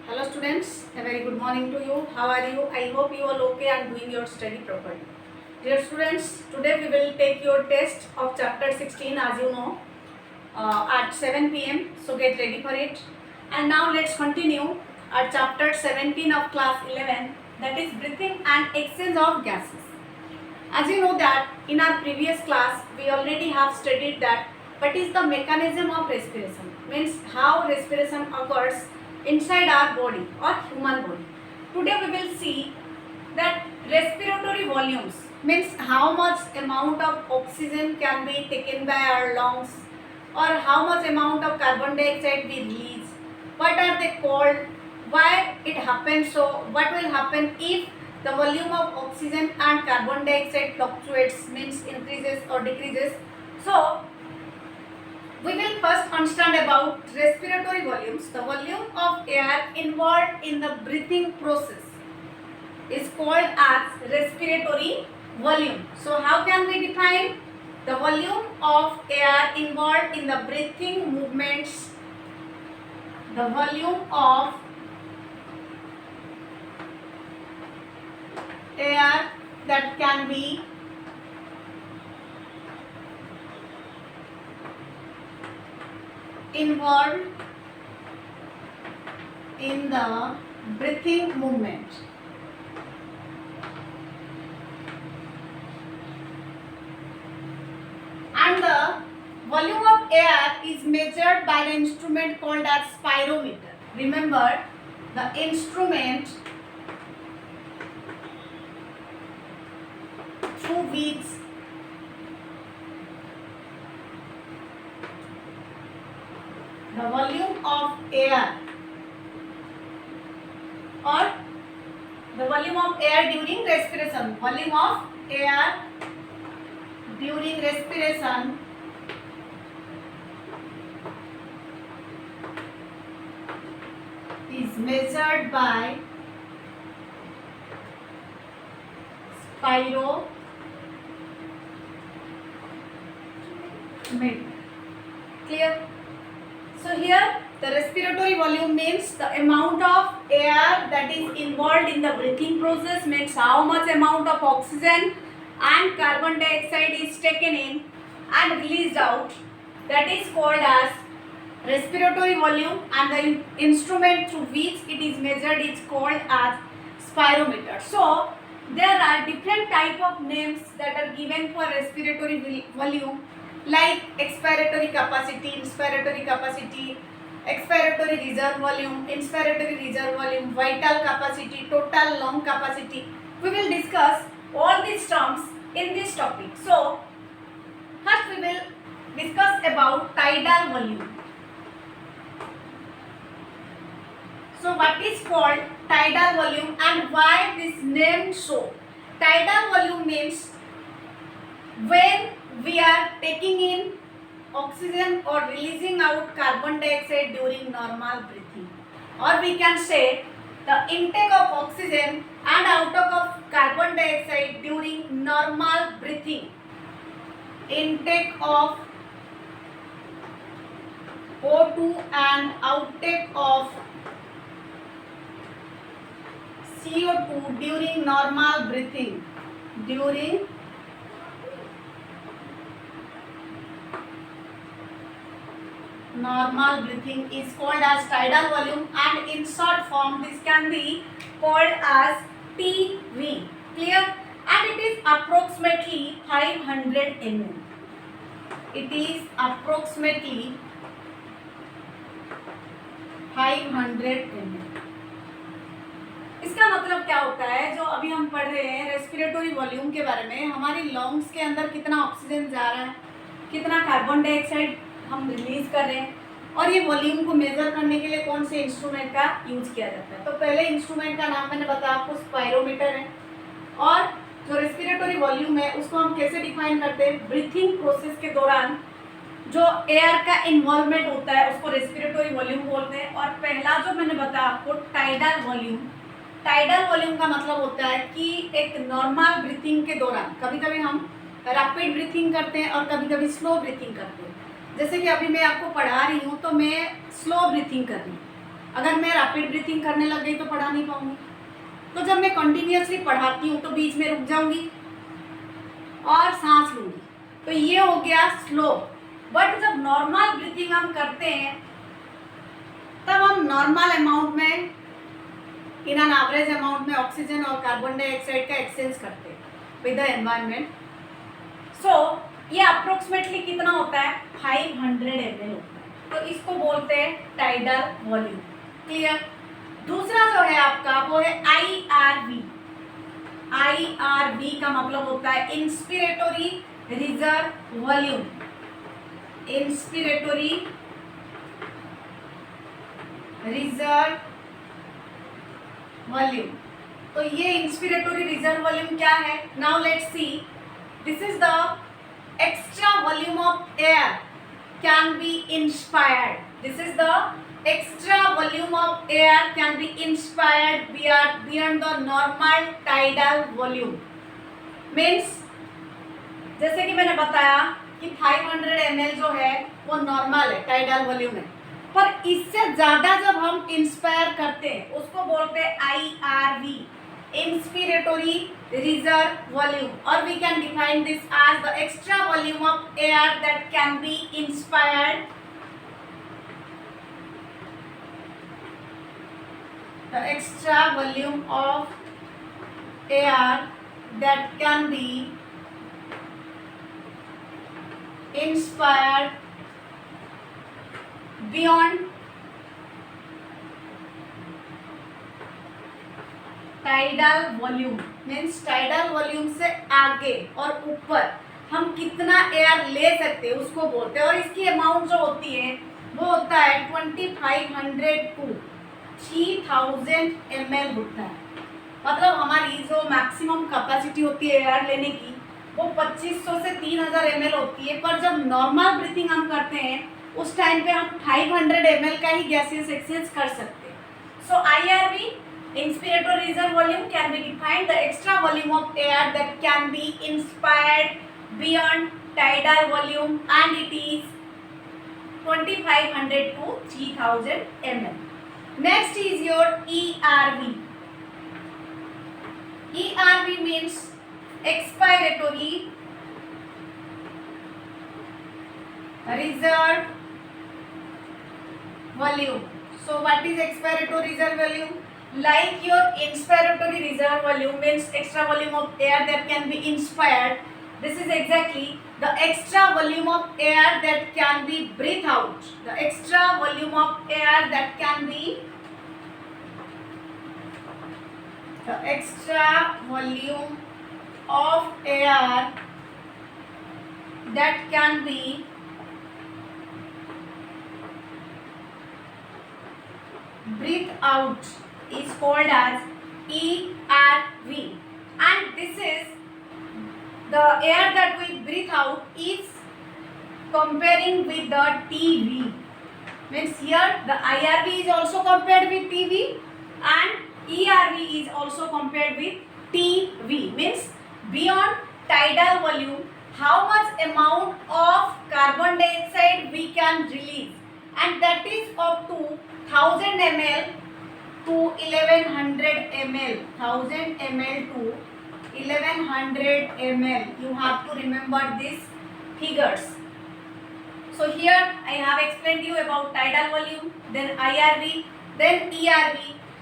Hello students, a very good morning to you. How are you? I hope you are okay and doing your study properly. Dear students, today we will take your test of chapter 16 as you know at 7 p.m. So get ready for it. And now let's continue at chapter 17 of class 11, that is breathing and exchange of gases. As you know that in our previous class we already have studied that what is the mechanism of respiration, means how respiration occurs inside our body or human body. Today we will see that respiratory volumes, means how much amount of oxygen can be taken by our lungs or how much amount of carbon dioxide we release, what are they called, why it happens, so what will happen if the volume of oxygen and carbon dioxide fluctuates, means increases or decreases. So we will first understand about respiratory volumes. The volume of air involved in the breathing process is called as respiratory volume. So how can we define the volume of air involved in the breathing movements? The volume of air that can be involved in the breathing movement. And the volume of air is measured by the instrument called as spirometer. Remember, the instrument through which the volume of air or the volume of air during respiration, volume of air during respiration is measured by spirometer. Clear? So here the respiratory volume means the amount of air that is involved in the breathing process, means how much amount of oxygen and carbon dioxide is taken in and released out. That is called as respiratory volume, and the instrument through which it is measured is called as spirometer. So there are different type of names that are given for respiratory volume, like expiratory capacity, inspiratory capacity, expiratory reserve volume, inspiratory reserve volume, vital capacity, total lung capacity. We will discuss all these terms in this topic. So first we will discuss about tidal volume. So what is called tidal volume and why this name so? Tidal volume means when we are taking in oxygen or releasing out carbon dioxide during normal breathing, or we can say the intake of oxygen and outtake of carbon dioxide during normal breathing. Intake of O2 and outtake of CO2 during normal breathing. During normal breathing is called as tidal volume, and in short form this can be called as TV. Clear? And it is approximately 500 ml. It is approximately 500 ml. इसका मतलब क्या होता है, जो अभी हम पढ़ रहे हैं रेस्पिरेटरी वॉल्यूम के बारे में, हमारी लंग्स के अंदर कितना ऑक्सीजन जा रहा है, कितना कार्बन डाइऑक्साइड हम रिलीज कर रहे हैं, और ये वॉल्यूम को मेजर करने के लिए कौन से इंस्ट्रूमेंट का यूज किया जाता है. तो पहले इंस्ट्रूमेंट का नाम मैंने बताया आपको, स्पायरोमीटर है. और जो रेस्पिरेटरी वॉल्यूम है उसको हम कैसे डिफाइन करते हैं, ब्रीथिंग प्रोसेस के दौरान जो एयर का इन्वॉल्वमेंट होता है उसको रेस्पिरेटरी वॉल्यूम बोलते हैं. और पहला जो मैंने बताया आपको टाइडल वॉल्यूम, टाइडल वॉल्यूम का मतलब होता है कि एक नॉर्मल ब्रीथिंग के दौरान कभी कभी हम रैपिड ब्रीथिंग करते हैं और कभी कभी स्लो ब्रीथिंग करते हैं. जैसे कि अभी मैं आपको पढ़ा रही हूँ तो मैं स्लो ब्रीथिंग कर रही हूँ, अगर मैं रैपिड ब्रीथिंग करने लग गई तो पढ़ा नहीं पाऊंगी। तो जब मैं कंटिन्यूअसली पढ़ाती हूँ तो बीच में रुक जाऊंगी और सांस लूंगी, तो ये हो गया स्लो। बट जब नॉर्मल ब्रीथिंग हम करते हैं तब हम नॉर्मल अमाउंट में, इन एन एवरेज अमाउंट में ऑक्सीजन और कार्बन डाइऑक्साइड का एक्सचेंज करते हैं विद द एनवायरनमेंट। सो ये अप्रोक्सीमेटली कितना होता है, 500 ml होता है। तो इसको बोलते हैं टाइडल वॉल्यूम। क्लियर। दूसरा जो है आपका वो है IRV। IRV का मतलब होता है inspiratory reserve volume. Inspiratory reserve volume. तो ये इंस्पिरेटरी रिजर्व वॉल्यूम क्या है? Now let's see. This is the extra volume of air can be inspired. This is the extra volume of air can be inspired beyond the normal tidal volume. Means जैसे कि मैंने बताया कि 500 ml जो है वो नॉर्मल है, tidal volume है, पर इससे ज्यादा जब हम इंस्पायर करते हैं उसको बोलते हैं IRV, inspiratory reserve volume, or we can define this as the extra volume of air that can be inspired, the extra volume of air that can be inspired beyond tidal volume. Means tidal volume से आगे और ऊपर हम कितना air ले सकते हैं उसको बोलते हैं। और इसकी अमाउंट जो होती है वो होता है 2500 to 3000 ml होता है। मतलब हमारी जो मैक्सिमम कैपेसिटी होती है एयर लेने की वो 2500 से 3000 ml होती है। पर जब नॉर्मल ब्रीथिंग हम करते हैं उस टाइम पे हम 500 ml का ही गैसेस एक्सचेंज कर सकते हैं। सो IRV, inspiratory reserve volume, can be defined the extra volume of air that can be inspired beyond tidal volume, and it is 2500 to 3000 ml. Next is your ERV. ERV means expiratory reserve volume. So what is expiratory reserve volume? Like your inspiratory reserve volume means extra volume of air that can be inspired. This is exactly the extra volume of air that can be breathed out. The extra volume of air that can be, the extra volume of air that can be breathed out is called as ERV, and this is the air that we breathe out is comparing with the TV. Means here the IRV is also compared with TV and ERV is also compared with TV. Means beyond tidal volume how much amount of carbon dioxide we can release, and that is up to 1000 ml to 1100 ml. 1000 ml to 1100 ml. You have to remember these figures. So here I have explained you about tidal volume, then IRV, then ERV,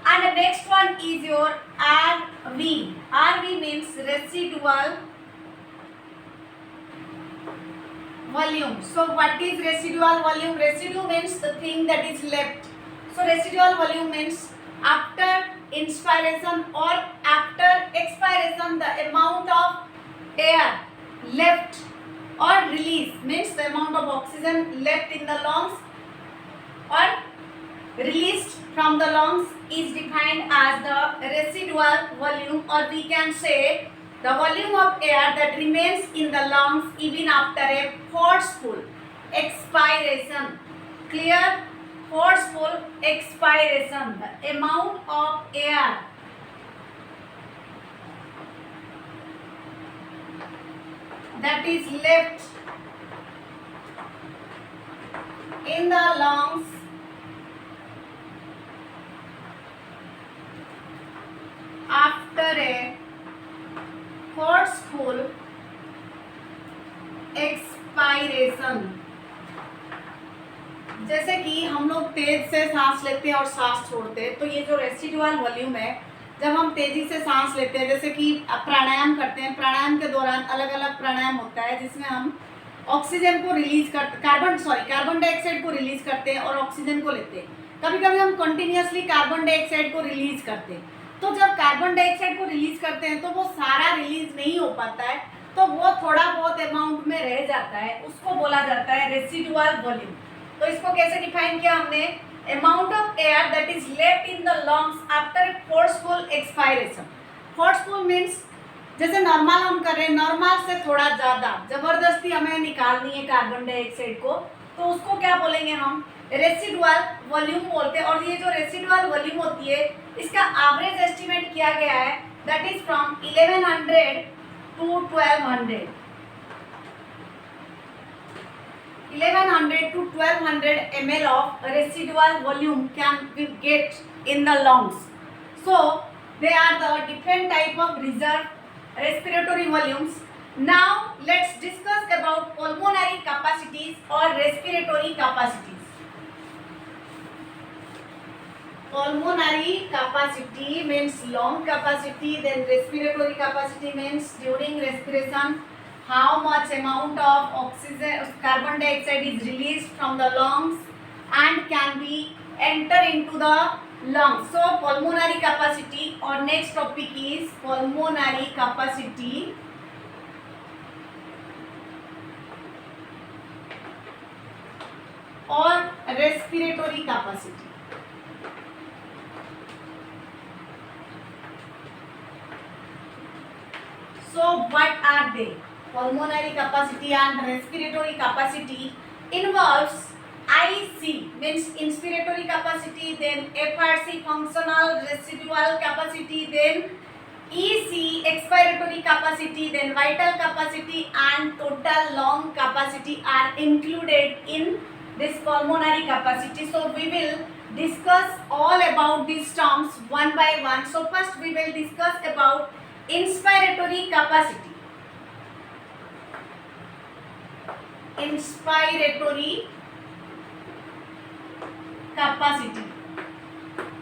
and the next one is your RV. RV means residual volume. So what is residual volume? Residue means the thing that is left. So residual volume means after inspiration or after expiration the amount of air left or release, means the amount of oxygen left in the lungs or released from the lungs is defined as the residual volume, or we can say the volume of air that remains in the lungs even after a forceful expiration. Clear? Forceful expiration, the amount of air that is left in the lungs after a forceful expiration. जैसे कि हम लोग तेज से सांस लेते हैं और सांस छोड़ते हैं, तो ये जो रेसिडुअल वॉल्यूम है, जब हम तेजी से सांस लेते हैं, जैसे कि प्राणायाम करते हैं, प्राणायाम के दौरान अलग अलग प्राणायाम होता है जिसमें हम ऑक्सीजन को रिलीज करते, कार्बन डाइऑक्साइड को रिलीज करते हैं और ऑक्सीजन को लेते हैं। कभी कभी हम कंटिन्यूअसली कार्बन डाइऑक्साइड को रिलीज करते हैं, तो जब कार्बन डाइऑक्साइड को रिलीज करते हैं तो वो सारा रिलीज नहीं हो पाता है, तो वो थोड़ा बहुत अमाउंट में रह जाता है, उसको बोला जाता है रेसिडुअल वॉल्यूम। तो इसको कैसे डिफाइन किया हमने? Amount of air that is left in the lungs after forceful expiration. Forceful means जैसे नॉर्मल हम कर रहे हैं, नॉर्मल से थोड़ा ज़्यादा जबरदस्ती हमें निकालनी है कार्बन डाइऑक्साइड को, तो उसको क्या बोलेंगे हम? रेसिडुअल वॉल्यूम बोलते हैं। और ये जो रेसिडुअल वॉल्यूम होती है, इसका एवरेज एस्टिमेट किया गया है, that is from 1100 to 1200। 1100 to 1200 ml of residual volume can be get in the lungs. So they are the different type of reserve respiratory volumes. Now let's discuss about pulmonary capacities or respiratory capacities. Pulmonary capacity means lung capacity, then respiratory capacity means during respiration how much amount of oxygen, carbon dioxide is released from the lungs and can be enter into the lungs. So pulmonary capacity, or next topic is pulmonary capacity or respiratory capacity. So what are they? Pulmonary capacity and respiratory capacity involves IC means inspiratory capacity, then FRC functional residual capacity, then EC expiratory capacity, then vital capacity and total lung capacity are included in this pulmonary capacity. So we will discuss all about these terms one by one. So first we will discuss about inspiratory capacity. Inspiratory capacity.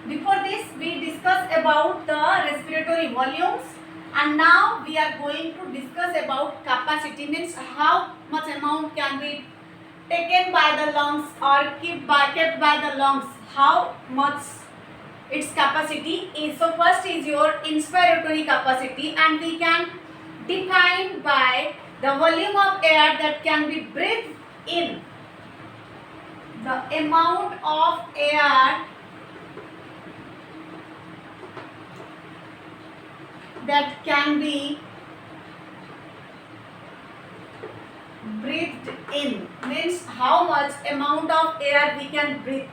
Before this we discussed about the respiratory volumes, and now we are going to discuss about capacity, means how much amount can be taken by the lungs or kept by the lungs, how much its capacity is. So first is your inspiratory capacity, and we can define by the volume of air that can be breathed in, the amount of air that can be breathed in, means how much amount of air we can breathe.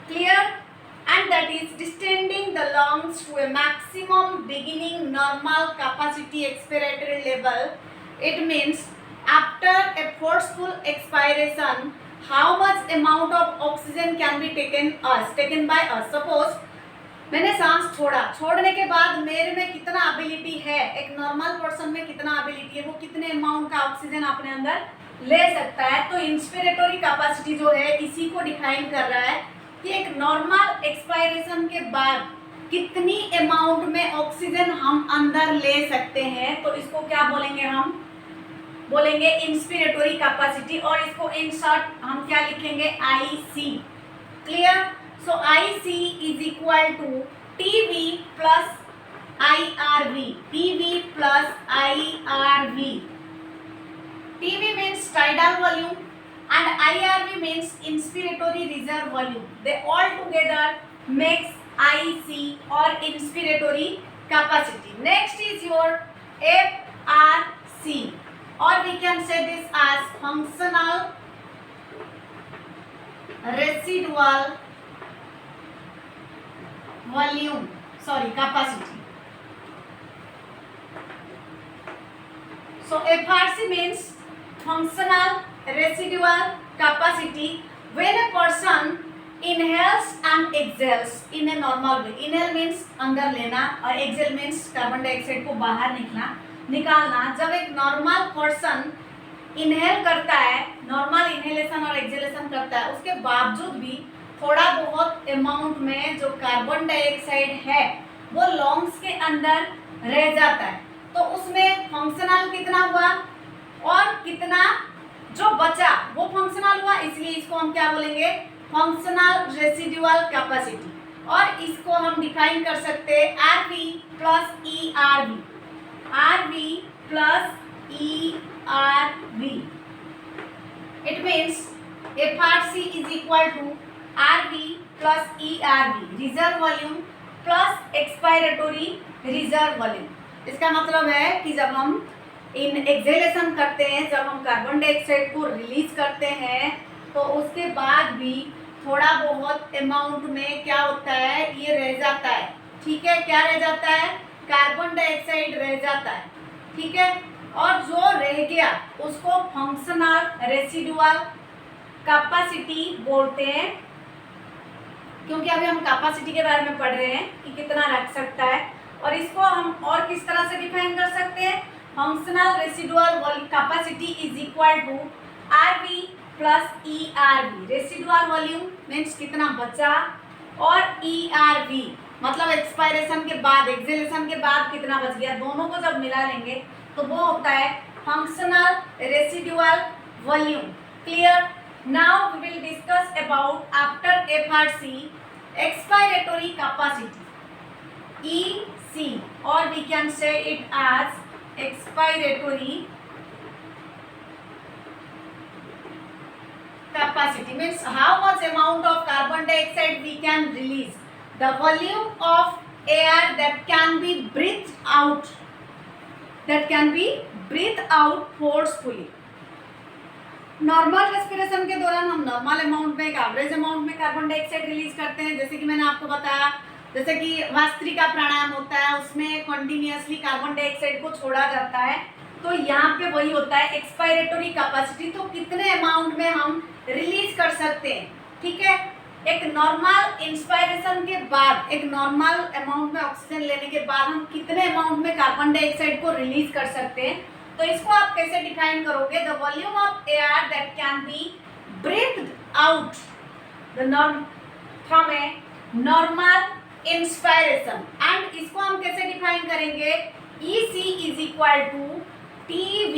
Clear? And that is distending the lungs to a maximum beginning normal capacity expiratory level. It means after a forceful expiration, how much amount of oxygen can be taken by us. Suppose मैंने सांस छोड़ा, छोड़ने के बाद मेरे में कितना ability है, एक नॉर्मल पर्सन में कितना एबिलिटी है, वो कितने अमाउंट का ऑक्सीजन अपने अंदर ले सकता है, तो इंस्पिरेटरी कैपेसिटी जो है इसी को डिफाइन कर रहा है कि एक नॉर्मल एक्सपायरेशन के बाद कितनी अमाउंट में ऑक्सीजन हम अंदर ले सकते हैं, तो इसको क्या बोलेंगे? हम बोलेंगे इंस्पिरेटरी कैपेसिटी, और इसको इन शॉर्ट हम क्या लिखेंगे? IC. Clear? So IC is equal to TV plus IRV. TV plus IRV. TV means tidal volume and IRV means inspiratory reserve volume. They all together makes IC or inspiratory capacity. Next is your FRC, or we can say this as functional residual volume, capacity. So FRC means functional residual capacity. When a person inhales and exhales in a normal way. Inhale means अंदर लेना और exhale means carbon dioxide को बाहर निकालना. जब एक normal person inhale करता है, नॉर्मल इनहेलेशन और एक्सहेलेशन करता है, उसके बावजूद भी थोड़ा बहुत अमाउंट में जो कार्बन डाइऑक्साइड है वो लंग्स के अंदर रह जाता है. तो उसमें फंक्शनल कितना हुआ और कितना जो बचा वो फंक्शनल हुआ, इसलिए इसको हम क्या बोलेंगे, फंक्शनल रेसिडुअल कैपेसिटी. और इसको हम डिफाइन कर सकते हैं RV plus E RV, RV plus E RV. It means FRC is equal to RV plus E RV, reserve volume plus expiratory reserve volume. इसका मतलब है कि जब हम इन एक्सहेलेशन करते हैं, जब हम कार्बन डाइऑक्साइड को रिलीज करते हैं, तो उसके बाद भी थोड़ा बहुत अमाउंट में क्या होता है, ये रह जाता है. ठीक है, क्या रह जाता है, कार्बन डाइऑक्साइड रह जाता है. ठीक है, और जो रह गया उसको फंक्शनल रेसिडुअल कैपेसिटी बोलते हैं, क्योंकि अभी हम कैपेसिटी के बारे में पढ़ रहे हैं कि कितना रख सकता है. और इसको हम और किस तरह से डिफाइन कर सकते हैं, functional residual capacity is equal to RV plus E RV. Residual volume means कितना बचा, और ई आरवी मतलब एक्सपायरेशन के बाद, एक्सहेलेशन के बाद कितना बच गया. दोनों को जब मिला लेंगे तो वो होता है functional residual volume. Clear. Now we will discuss about after FRC expiratory capacity, EC, or we can say it as expiratory capacity. Means how much amount of carbon dioxide we can release, the volume of air that can be breathed out, forcefully. Normal respiration के दौरान हम normal amount में, एक average amount में carbon dioxide release करते हैं. जैसे कि मैंने आपको बताया, जैसे कि वास्त्रिका प्राणायाम होता है, उसमें कंटिन्यूअसली कार्बन डाइऑक्साइड को छोड़ा जाता है. तो यहाँ पे वही होता है एक्सपायरेटरी कैपेसिटी. तो कितने अमाउंट में हम रिलीज कर सकते हैं. ठीक है, एक नॉर्मल इंस्पायरेशन के बाद, एक नॉर्मल अमाउंट में ऑक्सीजन लेने के बाद हम कितने अमाउंट में कार्बन डाइऑक्साइड को रिलीज कर सकते हैं. तो इसको आप कैसे डिफाइन करोगे, the volume of air that can be breathed out from a normal inspiration. And इसको हम कैसे डिफाइन करेंगे, EC is equal to TV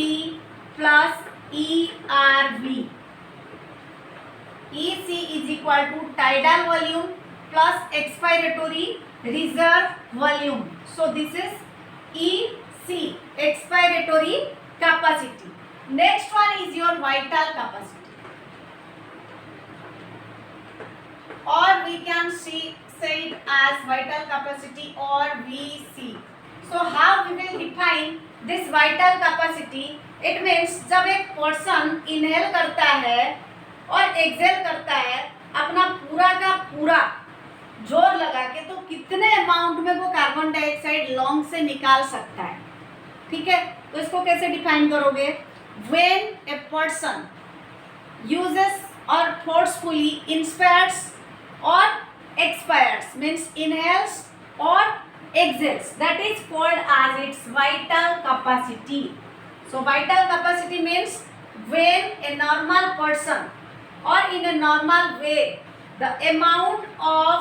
plus ERV. EC is equal to tidal volume plus expiratory reserve volume. So this is EC, expiratory capacity. Next one is your vital capacity, or we can say it as vital capacity or VC. So how we will define this vital capacity? It means जब एक person inhale करता है और exhale करता है अपना पूरा का पूरा जोर लगा के, तो कितने अमाउंट में वो कार्बन डाइऑक्साइड लंग से निकाल सकता है. ठीक है, तो इसको कैसे डिफाइन करोगे, व्हेन ए पर्सन यूजेस और फोर्सफुली इंस्पायर्स और एक्सपायर्स, मीन्स इनहेल्स और exhales, that is called as its vital capacity. So vital capacity means when a normal person or in a normal way the amount of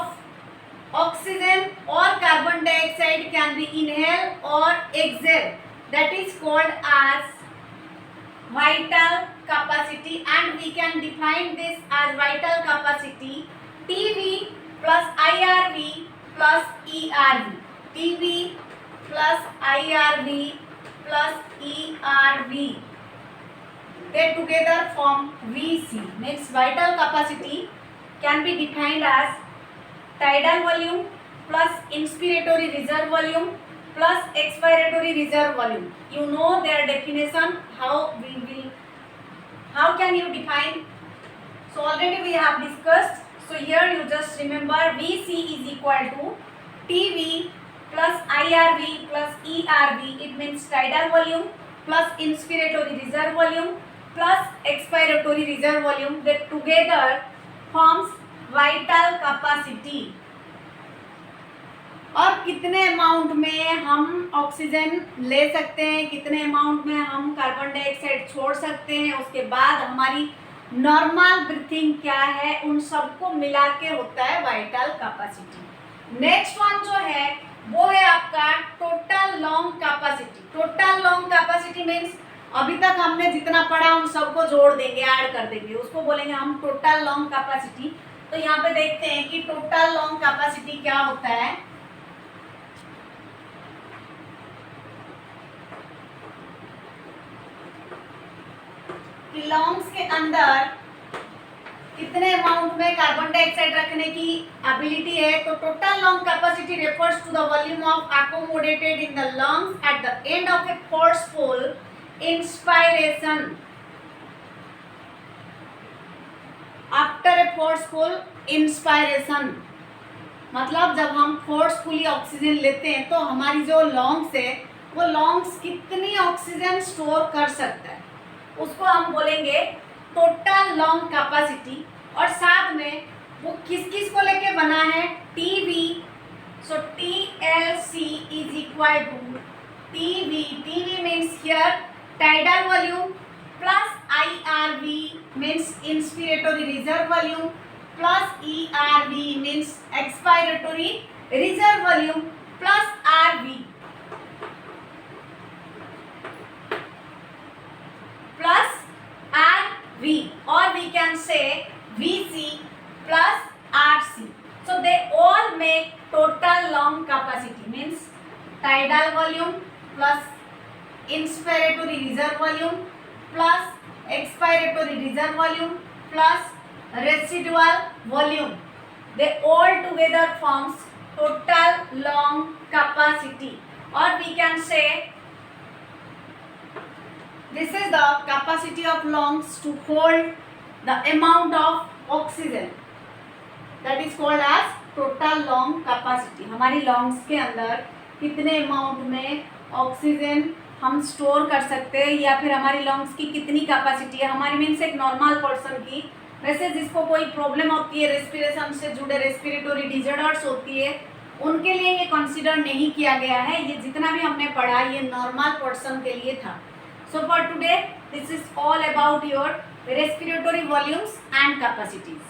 oxygen or carbon dioxide can be inhaled or exhaled, that is called as vital capacity. And we can define this as vital capacity TV plus IRV plus ERV. TV plus IRV plus ERV, they together form VC. Next, vital capacity can be defined as tidal volume plus inspiratory reserve volume plus expiratory reserve volume. You know their definition. How can you define? So already we have discussed. So here you just remember VC is equal to TV plus IRV plus ERV. It means tidal volume plus inspiratory reserve volume plus expiratory reserve volume, that together forms vital capacity, और कितने amount में हम oxygen ले सकते हैं, कितने amount में हम कार्बन डाइऑक्साइड छोड़ सकते हैं, उसके बाद हमारी नॉर्मल ब्रीथिंग क्या है, उन सबको मिला के होता है वाइटल कैपेसिटी। नेक्स्ट वन जो है वो है आपका total lung capacity. Total lung capacity means अभी तक हमने जितना पढ़ा उन सबको जोड़ देंगे, ऐड कर देंगे, उसको बोलेंगे हम टोटल लंग कैपेसिटी। तो यहाँ पे देखते हैं कि टोटल लंग कैपेसिटी क्या होता है। लंग्स के अंदर कितने अमाउंट में कार्बन डाइऑक्साइड रखने की एबिलिटी है, तो total lung capacity refers to the volume of accommodated in the lungs at the end of a forceful inspiration after a forceful inspiration. मतलब जब हम फोर्सफुली ऑक्सीजन लेते हैं तो हमारी जो लंग्स है वो लंग्स कितनी ऑक्सीजन स्टोर कर सकता है, उसको हम बोलेंगे टोटल लंग कैपेसिटी। और साथ में वो किस किस को लेके बना है, TV. So TLC is equal to TV. TV means here tidal volume plus IRV means inspiratory reserve volume plus ERV means expiratory reserve volume plus RV plus RV, or we can say VC plus RC. So they all make total lung capacity, means tidal volume plus inspiratory reserve volume plus expiratory reserve volume plus residual volume. They all together forms total lung capacity, or we can say this is the capacity of lungs to hold the amount of oxygen, that is called as total lung capacity. हमारी lungs के अंदर कितने amount में oxygen हम store कर सकते हैं, या फिर हमारी लंग्स की कितनी कैपेसिटी है, हमारी मीन्स एक नॉर्मल पर्सन की। वैसे जिसको कोई प्रॉब्लम होती है, रेस्पिरेशन से जुड़े रेस्पिरेटरी डिजॉर्डर्स होती है, उनके लिए ये कंसीडर नहीं किया गया है। ये जितना भी हमने पढ़ा ये नॉर्मल पर्सन के लिए था। So for today, this is all about your respiratory volumes and capacities.